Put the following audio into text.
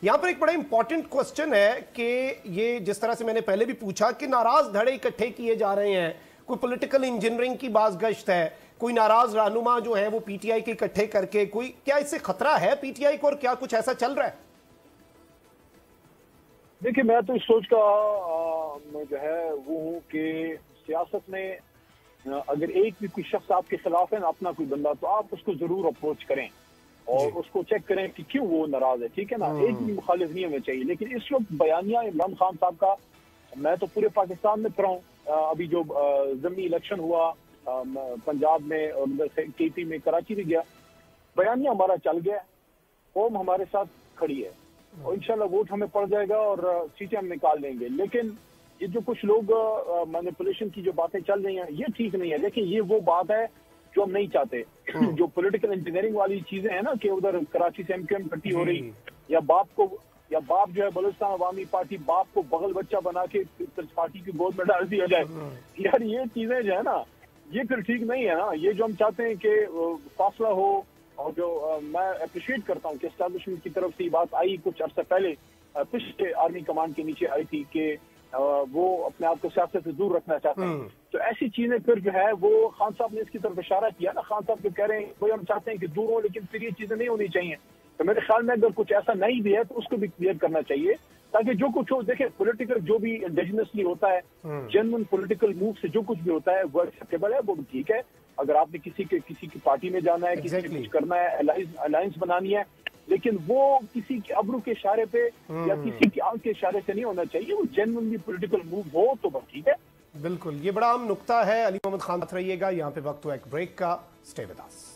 यहाँ पर एक बड़ा इंपॉर्टेंट क्वेश्चन है कि ये जिस तरह से मैंने पहले भी पूछा कि नाराज धड़े इकट्ठे किए जा रहे हैं, कोई पॉलिटिकल इंजीनियरिंग की बाज़गश्त है, कोई नाराज रहनुमा जो है वो पीटीआई के इकट्ठे करके, कोई क्या इससे खतरा है पीटीआई को और क्या कुछ ऐसा चल रहा है? देखिए, मैं तो इस सोच का जो है वो हूँ कि सियासत में अगर एक भी कोई शख्स आपके खिलाफ है ना, अपना कोई बंदा, तो आप उसको जरूर अप्रोच करें और उसको चेक करें कि क्यों वो नाराज है, ठीक है ना। एक भी मुखालिफ नहीं होना चाहिए। लेकिन इस वक्त बयानिया इमरान खान साहब का, मैं तो पूरे पाकिस्तान में पढ़ा हूँ, अभी जो ज़मीनी इलेक्शन हुआ पंजाब में और केपी में, कराची में गया, बयानिया हमारा चल गया, कौम हमारे साथ खड़ी है और इंशाल्लाह वोट हमें पड़ जाएगा और सीटें हम निकाल लेंगे। लेकिन ये जो कुछ लोग मैनिपुलेशन की जो बातें चल रही हैं, ये ठीक नहीं है। लेकिन ये वो बात है जो हम नहीं चाहते। जो पॉलिटिकल इंजीनियरिंग वाली चीजें हैं ना, कि उधर कराची से एमक्यूएम इकट्ठी हो रही, या बाप जो है बलूचिस्तान अवामी पार्टी बाप को बगल बच्चा बना के पार्टी की गोद में डाल दिया जाए, यार ये चीजें जो है ना, ये फिर ठीक नहीं है ना। ये जो हम चाहते हैं कि फासला हो, और जो मैं अप्रिशिएट करता हूँ कि एस्टैब्लिशमेंट की तरफ से ये बात आई कुछ अर्सा पहले, पिछले आर्मी कमांड के नीचे आई थी कि वो अपने आप को सियासत से दूर रखना चाहते हैं। तो ऐसी चीजें फिर जो है वो खान साहब ने इसकी तरफ इशारा किया ना। खान साहब जो कह रहे हैं कोई हम चाहते हैं कि दूर हो, लेकिन फिर ये चीजें नहीं होनी चाहिए। तो मेरे ख्याल में अगर कुछ ऐसा नहीं भी है तो उसको भी क्लियर करना चाहिए, ताकि जो कुछ हो, देखे पॉलिटिकल जो भी इंडिजिनसली होता है, जेन्युइन पॉलिटिकल मूव से जो कुछ भी होता है वो एक्सेप्टेबल है, वो ठीक है। अगर आपने किसी की पार्टी में जाना है, किसी के कुछ करना है, अलायंस बनानी है, लेकिन वो किसी के अब्रू के इशारे पे या किसी की आंख के इशारे से नहीं होना चाहिए। वो जेन्युइनली पॉलिटिकल मूव हो तो बस ठीक है। बिल्कुल, ये बड़ा अहम नुक्ता है। अली मोहम्मद खान बात रहिएगा। यहाँ पे वक्त हुआ एक ब्रेक का। Stay with us.